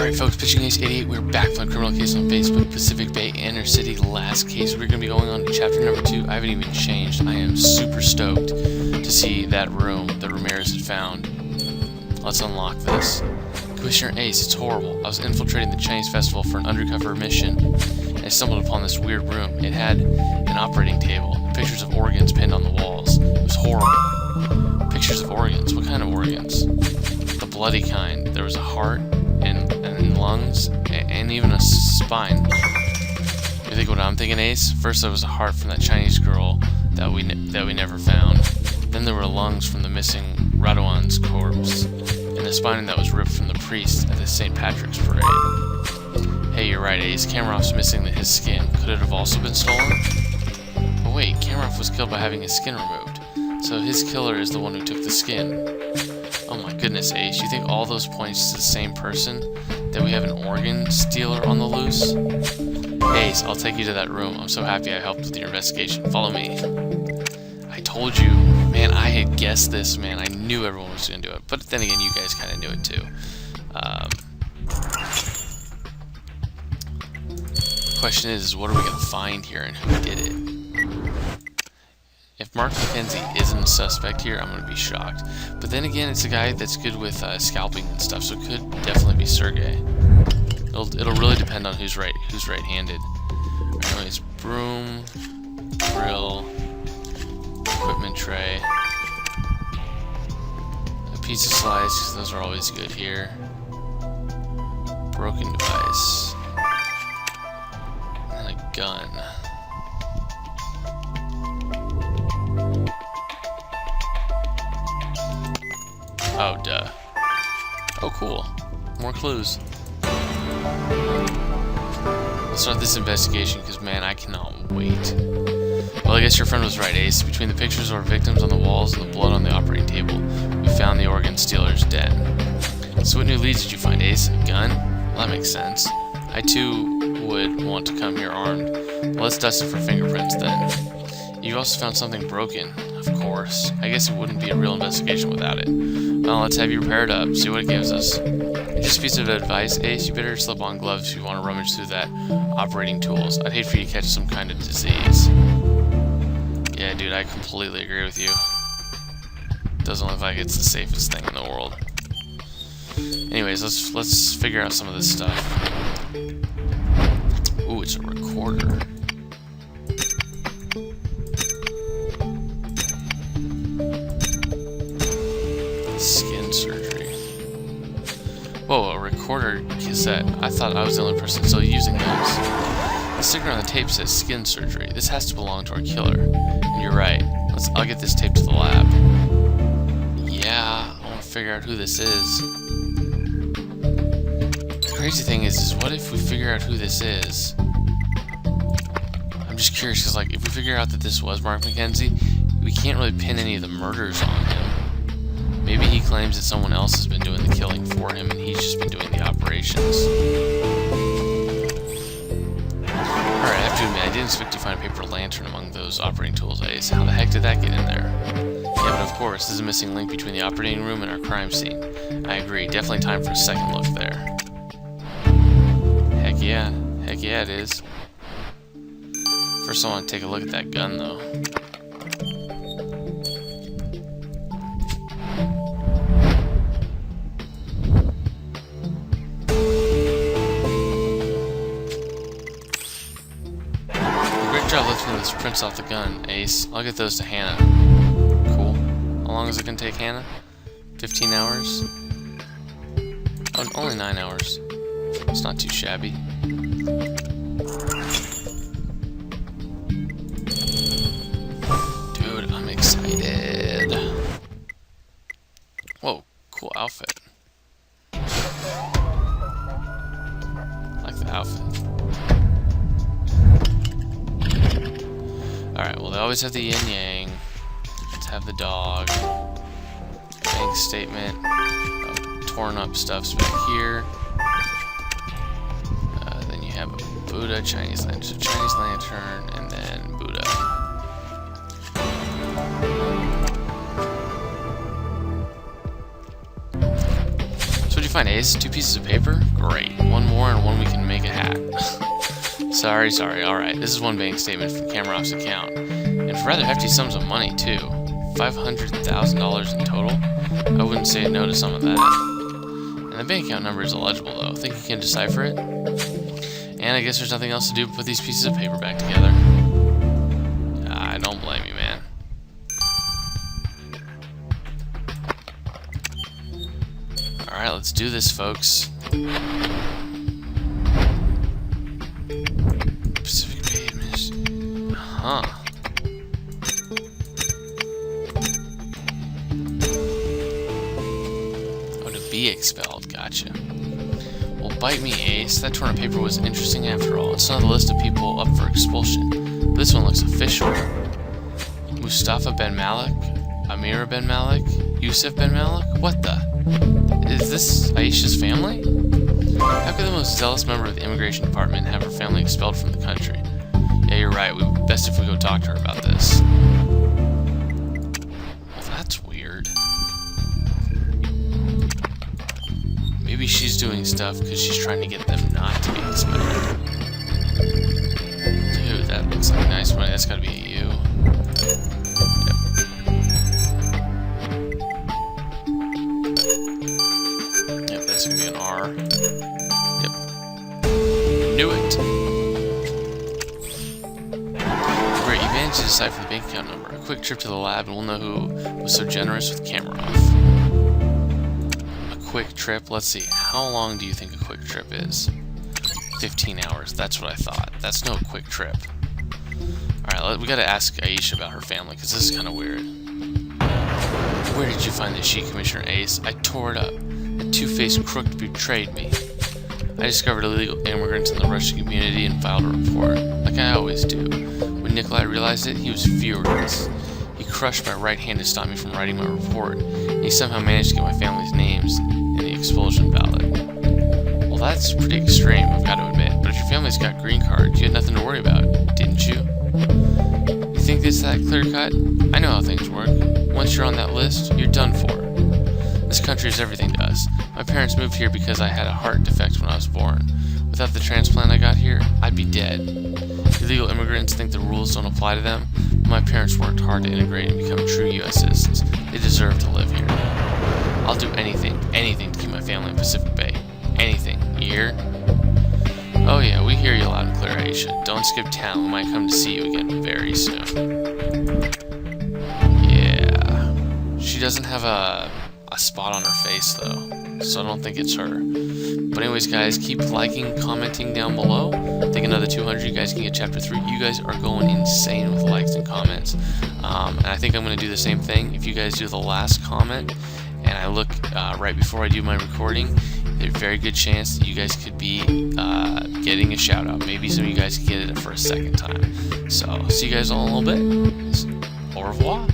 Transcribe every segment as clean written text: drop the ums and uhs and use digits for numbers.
Alright folks, Pitching Ace 88, we're back playing Criminal Case on Facebook, Pacific Bay, Inner City, last case. We're going to be going on to chapter number 2. I haven't even changed. I am super stoked to see that room that Ramirez had found. Let's unlock this. Commissioner Ace, it's horrible. I was infiltrating the Chinese festival for an undercover mission, and I stumbled upon this weird room. It had an operating table, and pictures of organs pinned on the walls. It was horrible. Pictures of organs? What kind of organs? The bloody kind. There was a heart, and lungs, and even a spine. You think what I'm thinking, Ace? First there was a heart from that Chinese girl that we never found. Then there were lungs from the missing Raduan's corpse, and a spine that was ripped from the priest at the St. Patrick's parade. Hey, you're right, Ace. Kamarov's missing his skin. Could it have also been stolen? But wait, Kamarov was killed by having his skin removed, so his killer is the one who took the skin. Oh my goodness, Ace, you think all those points to the same person? That we have an organ stealer on the loose? Ace, I'll take you to that room. I'm so happy I helped with your investigation. Follow me. I told you. Man, I had guessed this, man. I knew everyone was going to do it. But then again, you guys kind of knew it too. The question is, what are we going to find here and who did it? If Mark McKenzie isn't a suspect here, I'm going to be shocked. But then again, it's a guy that's good with scalping and stuff, so it could definitely be Sergey. It'll really depend on who's right-handed. Anyways, broom, drill, equipment tray, a pizza slice, because those are always good here. Broken device, and a gun. Oh, duh. Oh, cool. More clues. Let's start this investigation, because, man, I cannot wait. Well, I guess your friend was right, Ace. Between the pictures of our victims on the walls and the blood on the operating table, we found the organ stealer's den. So what new leads did you find, Ace? A gun? Well, that makes sense. I, too, would want to come here armed. Well, let's dust it for fingerprints, then. You also found something broken. Of course. I guess it wouldn't be a real investigation without it. Well, let's have you repaired up, see what it gives us. Just a piece of advice, Ace, you better slip on gloves if you want to rummage through that operating tools. I'd hate for you to catch some kind of disease. Yeah, dude, I completely agree with you. Doesn't look like it's the safest thing in the world. Anyways, let's figure out some of this stuff. Ooh, it's a recorder. Skin surgery. Whoa, a recorder cassette. I thought I was the only person still using those. The sticker on the tape says skin surgery. This has to belong to our killer. And you're right. I'll get this tape to the lab. Yeah, I want to figure out who this is. The crazy thing is what if we figure out who this is? I'm just curious, because like, if we figure out that this was Mark McKenzie, we can't really pin any of the murders on him. Maybe he claims that someone else has been doing the killing for him and he's just been doing the operations. Alright, I have to admit, I didn't expect to find a paper lantern among those operating tools, Ace. How the heck did that get in there? Yeah, but of course, there's a missing link between the operating room and our crime scene. I agree, definitely time for a second look there. Heck yeah it is. First I want to take a look at that gun, though. Job lifting those prints off the gun, Ace. I'll get those to Hannah. Cool. How long is it gonna take Hannah? 15 hours? Oh, only 9 hours. It's not too shabby. Dude, I'm excited. Whoa, cool outfit. I like the outfit. Alright, well, they always have the yin-yang. Let's have the dog. Bank statement. Torn up stuff's back here. Then you have a Buddha, Chinese lantern. So Chinese lantern, and then Buddha. So you find, Ace? 2 pieces of paper? Great. 1 more and 1 we can make a hat. Sorry. Alright, this is one bank statement from Kamarov's account. And for rather hefty sums of money, too. $500,000 in total? I wouldn't say no to some of that. And the bank account number is illegible, though. Think you can decipher it? And I guess there's nothing else to do but put these pieces of paper back together. I don't blame you, man. Alright, let's do this, folks. Pacific Bay Administration. Huh. Oh, to be expelled. Gotcha. Well, bite me, Ace. That torn paper was interesting after all. It's not a list of people up for expulsion. But this one looks official. Mustafa Ben Malik? Amira Ben Malik? Yusuf Ben Malik? What the? Is this Aisha's family? How could the most zealous member of the immigration department have her family expelled from the country? Yeah, you're right. Best if we go talk to her about this. Well, that's weird. Maybe she's doing stuff because she's trying to get them not to be expelled. Dude, that looks like nice money. That's gotta be a U. Yep, that's gonna be an R. Yep. Knew it. Great, you managed to decipher the bank account number. A quick trip to the lab and we'll know who was so generous with Kamarov. A quick trip? Let's see. How long do you think a quick trip is? 15 hours. That's what I thought. That's no quick trip. Alright, we gotta ask Aisha about her family, because this is kind of weird. Where did you find this sheet, Commissioner Ace? I tore it up. A two-faced crook betrayed me. I discovered illegal immigrants in the Russian community and filed a report, like I always do. When Nikolai realized it, he was furious. He crushed my right hand to stop me from writing my report, and he somehow managed to get my family's names in the expulsion ballot. Well, that's pretty extreme, I've got to admit, but if your family's got green cards, you had nothing to worry about, didn't you? You think it's that clear-cut? I know how things work. Once you're on that list, you're done for. This country is everything to us. My parents moved here because I had a heart defect when I was born. Without the transplant I got here, I'd be dead. Illegal immigrants think the rules don't apply to them, but my parents worked hard to integrate and become true U.S. citizens. They deserve to live here. I'll do anything to keep my family in Pacific Bay. Anything. You hear? Oh yeah, we hear you loud and clear, Aisha. Don't skip town. We might come to see you again very soon. Yeah. She doesn't have a spot on her face, though, so I don't think it's her. But anyways, guys, keep liking, commenting down below. I think another 200, you guys can get Chapter 3. You guys are going insane with likes and comments. And I think I'm going to do the same thing. If you guys do the last comment, and I look right before I do my recording, there's a very good chance that you guys could be getting a shout out. Maybe some of you guys can get it for a second time. So, see you guys all in a little bit. Au revoir.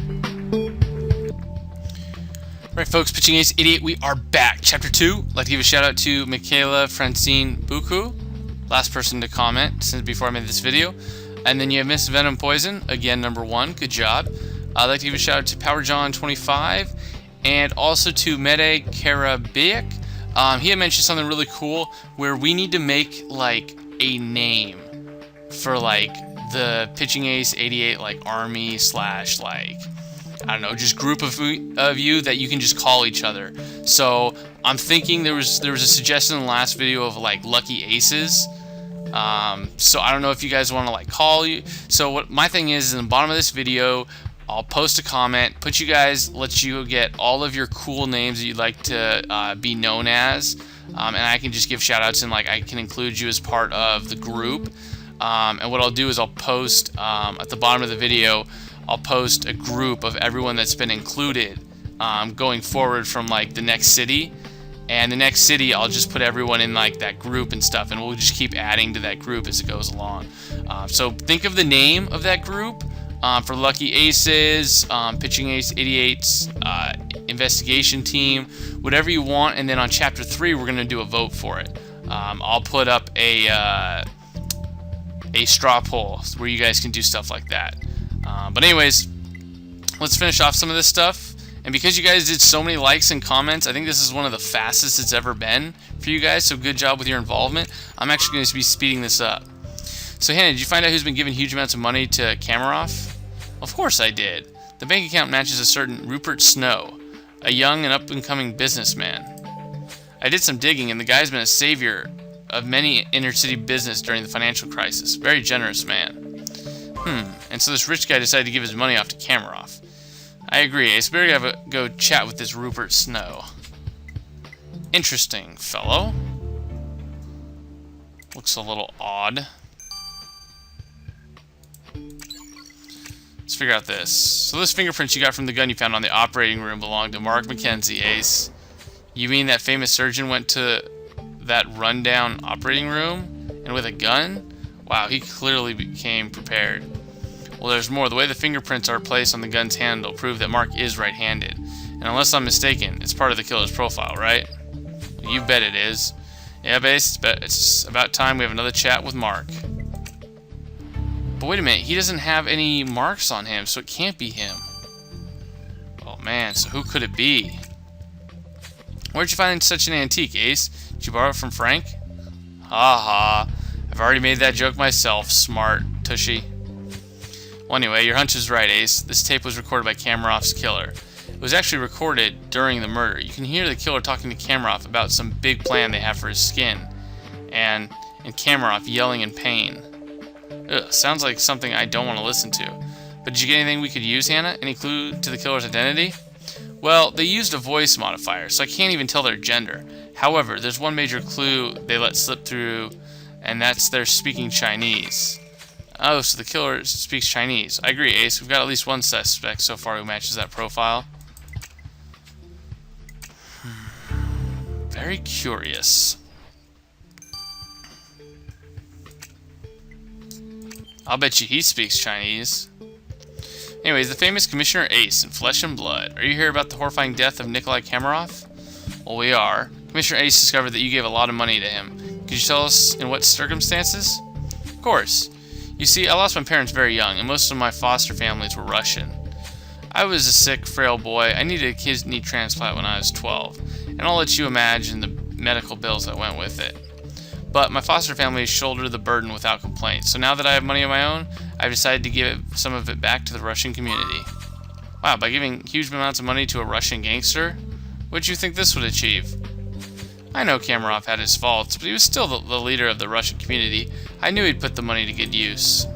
Alright, folks, Pitching Ace 88, we are back. Chapter 2. I'd like to give a shout out to Michaela Francine Buku, last person to comment since before I made this video. And then you have Miss Venom Poison, again, number 1. Good job. I'd like to give a shout out to PowerJohn25 and also to Mede Karabiak. He had mentioned something really cool where we need to make like a name for like the Pitching Ace 88 like army slash like I don't know, just group of you that you can just call each other. So I'm thinking there was a suggestion in the last video of like Lucky Aces. So I don't know if you guys want to like call you. So what my thing is in the bottom of this video, I'll post a comment, let you get all of your cool names that you'd like to be known as, and I can just give shout outs and like I can include you as part of the group. And what I'll do is I'll post at the bottom of the video, I'll post a group of everyone that's been included going forward from like the next city. And the next city, I'll just put everyone in like that group and stuff, and we'll just keep adding to that group as it goes along. So think of the name of that group for Lucky Aces, Pitching Ace 88's investigation team, whatever you want. And then on Chapter 3, we're going to do a vote for it. I'll put up a straw poll where you guys can do stuff like that. But anyways, let's finish off some of this stuff And because you guys did so many likes and comments, I think this is one of the fastest it's ever been for you guys, so good job with your involvement. I'm actually going to be speeding this up. So Hannah, did you find out who's been giving huge amounts of money to Kamarov? Of course I did. The bank account matches a certain Rupert Snow, a young and up-and-coming businessman. I did some digging, and the guy's been a savior of many inner-city business during the financial crisis. Very generous man. And so this rich guy decided to give his money off to Kamarov. I agree. Ace, better go chat with this Rupert Snow. Interesting fellow. Looks a little odd. Let's figure out this. So this fingerprints you got from the gun you found on the operating room belonged to Mark McKenzie, Ace. You mean that famous surgeon went to that rundown operating room and with a gun? Wow, he clearly became prepared. Well, there's more. The way the fingerprints are placed on the gun's handle prove that Mark is right-handed. And unless I'm mistaken, it's part of the killer's profile, right? Well, you bet it is. Yeah, Base, it's about time we have another chat with Mark. But wait a minute, he doesn't have any marks on him, so it can't be him. Oh man, so who could it be? Where'd you find such an antique, Ace? Did you borrow it from Frank? Ha ha. I've already made that joke myself, smart tushy. Well, anyway, your hunch is right, Ace. This tape was recorded by Kamarov's killer. It was actually recorded during the murder. You can hear the killer talking to Kamarov about some big plan they have for his skin. And Kamarov yelling in pain. Ugh, sounds like something I don't want to listen to. But did you get anything we could use, Hannah? Any clue to the killer's identity? Well, they used a voice modifier, so I can't even tell their gender. However, there's one major clue they let slip through, and that's they're speaking Chinese. Oh, so the killer speaks Chinese. I agree, Ace. We've got at least one suspect so far who matches that profile. Very curious. I'll bet you he speaks Chinese. Anyways, the famous Commissioner Ace in Flesh and Blood. Are you here about the horrifying death of Nikolai Kamarov? Well, we are. Commissioner Ace discovered that you gave a lot of money to him. Could you tell us in what circumstances? Of course. You see, I lost my parents very young, and most of my foster families were Russian. I was a sick, frail boy. I needed a kidney transplant when I was 12, and I'll let you imagine the medical bills that went with it. But my foster family shouldered the burden without complaint, so now that I have money of my own, I've decided to give some of it back to the Russian community. Wow, by giving huge amounts of money to a Russian gangster? What did you think this would achieve? I know Kamarov had his faults, but he was still the leader of the Russian community. I knew he'd put the money to good use.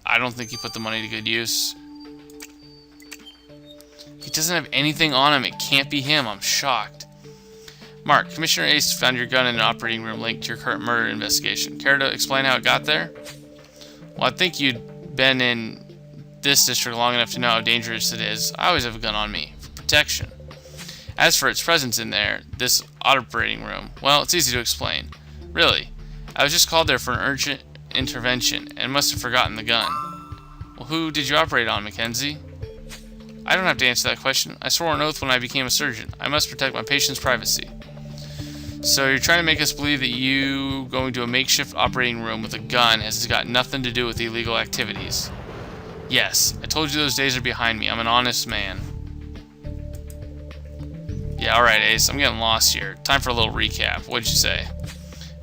I don't think he put the money to good use. He doesn't have anything on him. It can't be him. I'm shocked. Mark, Commissioner Ace found your gun in an operating room linked to your current murder investigation. Care to explain how it got there? Well, I think you'd been in this district long enough to know how dangerous it is. I always have a gun on me, for protection. As for its presence in there, this operating room, well, it's easy to explain. Really, I was just called there for an urgent intervention and must have forgotten the gun. Well, who did you operate on, Mackenzie? I don't have to answer that question. I swore an oath when I became a surgeon. I must protect my patient's privacy. So you're trying to make us believe that you going to a makeshift operating room with a gun has got nothing to do with illegal activities. Yes, I told you those days are behind me. I'm an honest man. Yeah, alright, Ace. I'm getting lost here. Time for a little recap. What'd you say?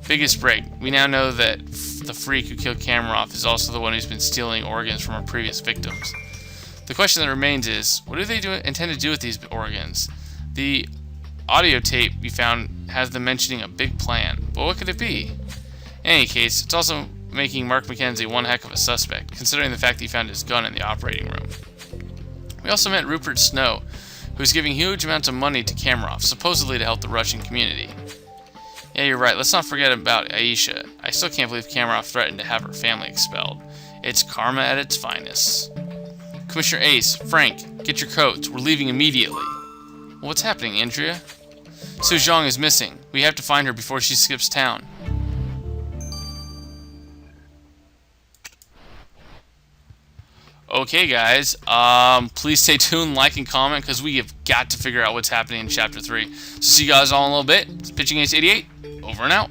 Biggest break. We now know that the freak who killed Kamarov is also the one who's been stealing organs from our previous victims. The question that remains is, what do they intend to do with these organs? The audio tape you found has them mentioning a big plan, but what could it be? In any case, it's also making Mark McKenzie one heck of a suspect, considering the fact that he found his gun in the operating room. We also met Rupert Snow, who was giving huge amounts of money to Kamarov, supposedly to help the Russian community. Yeah, you're right. Let's not forget about Aisha. I still can't believe Kamarov threatened to have her family expelled. It's karma at its finest. Commissioner Ace, Frank, get your coats. We're leaving immediately. Well, what's happening, Andrea? Su Zhang is missing. We have to find her before she skips town. Okay, guys. Please stay tuned, like, and comment, because we have got to figure out what's happening in Chapter 3. So see you guys all in a little bit. It's Pitching Ace 88. Over and out.